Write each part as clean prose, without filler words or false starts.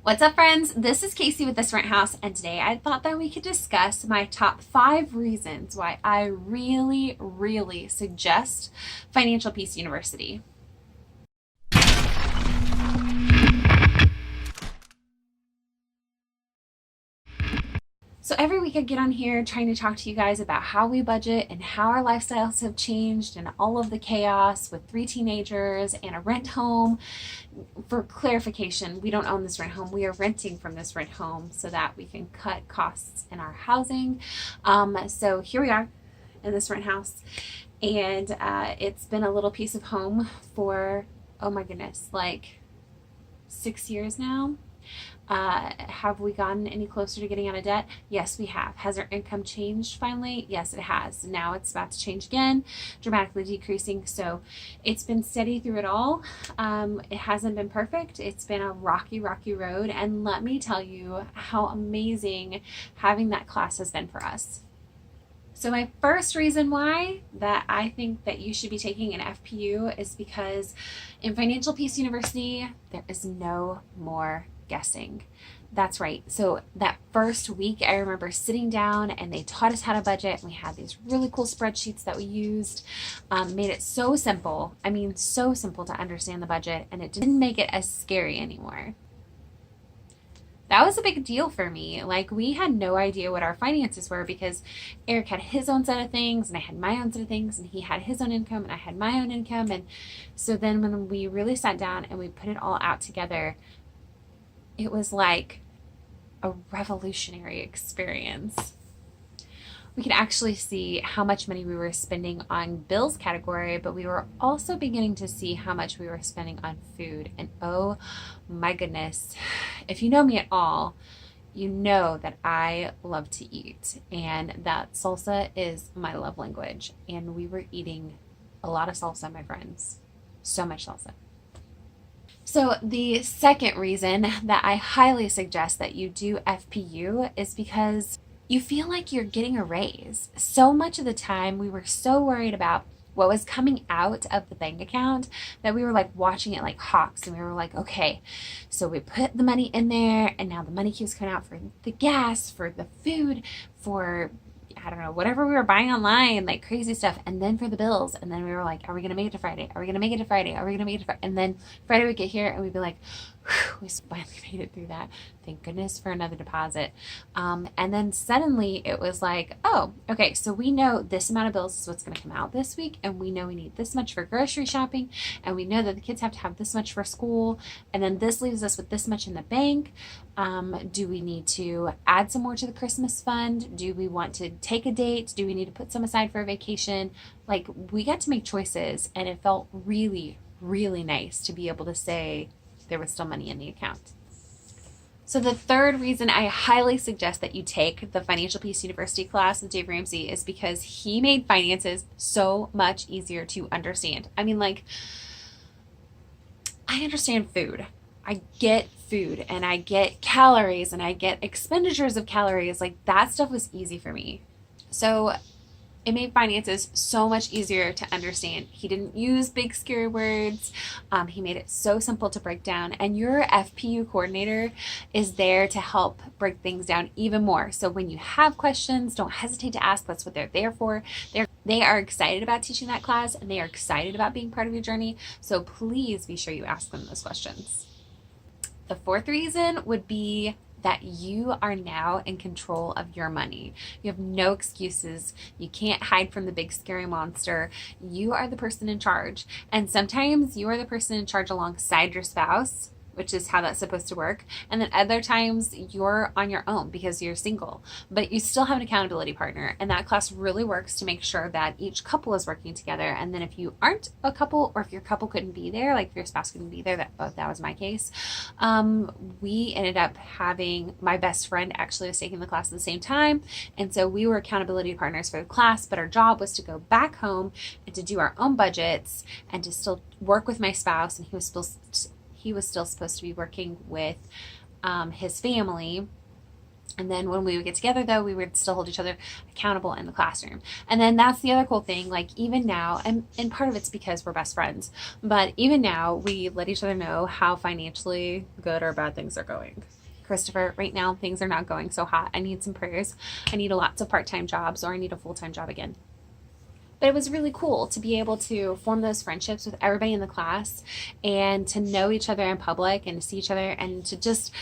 What's up, friends? This is Casey with This Rent House, and today I thought that we could discuss my top 5 reasons why I really suggest Financial Peace University. So every week I get on here trying to talk to you guys about how we budget and how our lifestyles have changed and all of the chaos with 3 teenagers and a rent home. For clarification, we don't own this rent home. We are renting from this rent home so that we can cut costs in our housing. So here we are in this rent house, and it's been a little piece of home for, oh my goodness, like 6 years now. Have we gotten any closer to getting out of debt? Yes, we have. Has our income changed finally? Yes, it has. Now it's about to change again, dramatically decreasing. So it's been steady through it all. It hasn't been perfect. It's been a rocky road. And let me tell you how amazing having that class has been for us. So my first reason why that I think that you should be taking an FPU is because in Financial Peace University, there is no more guessing. That's right. So that first week, I remember sitting down and they taught us how to budget. We had these really cool spreadsheets that we used, made it so simple. I mean, so simple to understand the budget, and it didn't make it as scary anymore. That was a big deal for me. Like, we had no idea what our finances were because Eric had his own set of things and I had my own set of things, and he had his own income and I had my own income. And so then when we really sat down and we put it all out together, it was like a revolutionary experience. We could actually see how much money we were spending on bills category, but we were also beginning to see how much we were spending on food. And oh my goodness, if you know me at all, you know that I love to eat and that salsa is my love language. And we were eating a lot of salsa, my friends. So much salsa. So the second reason that I highly suggest that you do FPU is because you feel like you're getting a raise. So much of the time we were so worried about what was coming out of the bank account that we were like watching it like hawks, and we were like, okay, so we put the money in there and now the money keeps coming out for the gas, for the food, for I don't know, whatever we were buying online, like crazy stuff, and then for the bills. And then we were like, are we going to make it to Friday? Are we going to make it to Friday? Are we going to make it to Friday? And then Friday would get here and we'd be like, we finally made it through that. Thank goodness for another deposit. And then suddenly it was like, oh, okay, so we know this amount of bills is what's going to come out this week. And we know we need this much for grocery shopping. And we know that the kids have to have this much for school. And then this leaves us with this much in the bank. Do we need to add some more to the Christmas fund? Do we want to take a date? Do we need to put some aside for a vacation? Like, we got to make choices, and it felt really nice to be able to say there was still money in the account. So the third reason I highly suggest that you take the Financial Peace University class with Dave Ramsey is because he made finances so much easier to understand. I mean, like, I understand food. I get food and I get calories and I get expenditures of calories. Like, that stuff was easy for me. So it made finances so much easier to understand. He didn't use big scary words. He made it so simple to break down. And your FPU coordinator is there to help break things down even more. So when you have questions, don't hesitate to ask. That's what they're there for. They are excited about teaching that class, and they are excited about being part of your journey. So please be sure you ask them those questions. The fourth reason would be that you are now in control of your money. You have no excuses. You can't hide from the big scary monster. You are the person in charge. And sometimes you are the person in charge alongside your spouse, which is how that's supposed to work. And then other times you're on your own because you're single, but you still have an accountability partner. And that class really works to make sure that each couple is working together. And then if you aren't a couple, or if your couple couldn't be there, like if your spouse couldn't be there, that was my case. We ended up having, my best friend actually was taking the class at the same time. And so we were accountability partners for the class, but our job was to go back home and to do our own budgets and to still work with my spouse. And he was still supposed to be working with his family And then when we would get together, though, we would still hold each other accountable in the classroom. And then that's the other cool thing. Like, even now, and part of it's because we're best friends, but even now, we let each other know how financially good or bad things are going. Christopher, right now, things are not going so hot. I need some prayers. I need lots of part-time jobs, or I need a full-time job again. But it was really cool to be able to form those friendships with everybody in the class and to know each other in public and to see each other and to just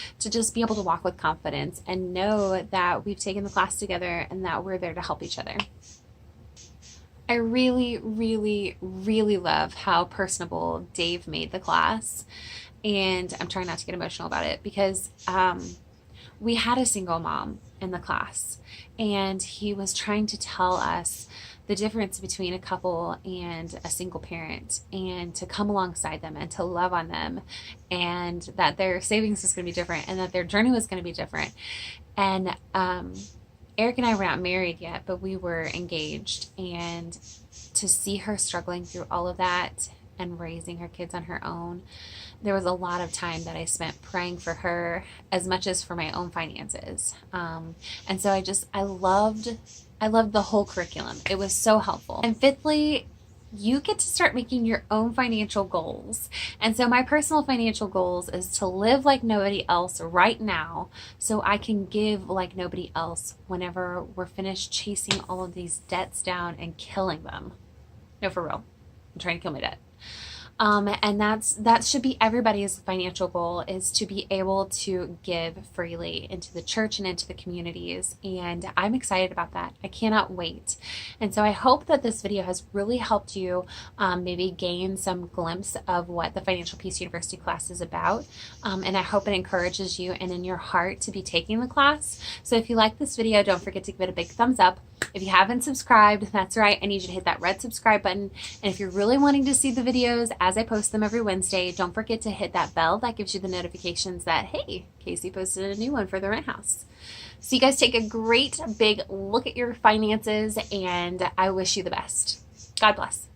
be able to walk with confidence and know that we've taken the class together and that we're there to help each other. I really, really, really love how personable Dave made the class. And I'm trying not to get emotional about it because we had a single mom in the class, and he was trying to tell us the difference between a couple and a single parent, and to come alongside them and to love on them, and that their savings was going to be different and that their journey was going to be different. And Eric and I were not married yet, but we were engaged, and to see her struggling through all of that and raising her kids on her own, there was a lot of time that I spent praying for her as much as for my own finances. And so I loved the whole curriculum. It was so helpful. And fifthly, you get to start making your own financial goals. And so my personal financial goals is to live like nobody else right now so I can give like nobody else whenever we're finished chasing all of these debts down and killing them. No, for real. I'm trying to kill my debt. And that should be everybody's financial goal, is to be able to give freely into the church and into the communities. And I'm excited about that. I cannot wait. And so I hope that this video has really helped you maybe gain some glimpse of what the Financial Peace University class is about. And I hope it encourages you and in your heart to be taking the class. So if you like this video, don't forget to give it a big thumbs up. If you haven't subscribed, that's right, I need you to hit that red subscribe button. And if you're really wanting to see the videos as I post them every Wednesday, don't forget to hit that bell. That gives you the notifications that, hey, Casey posted a new one for the rent house. So you guys take a great big look at your finances, and I wish you the best. God bless.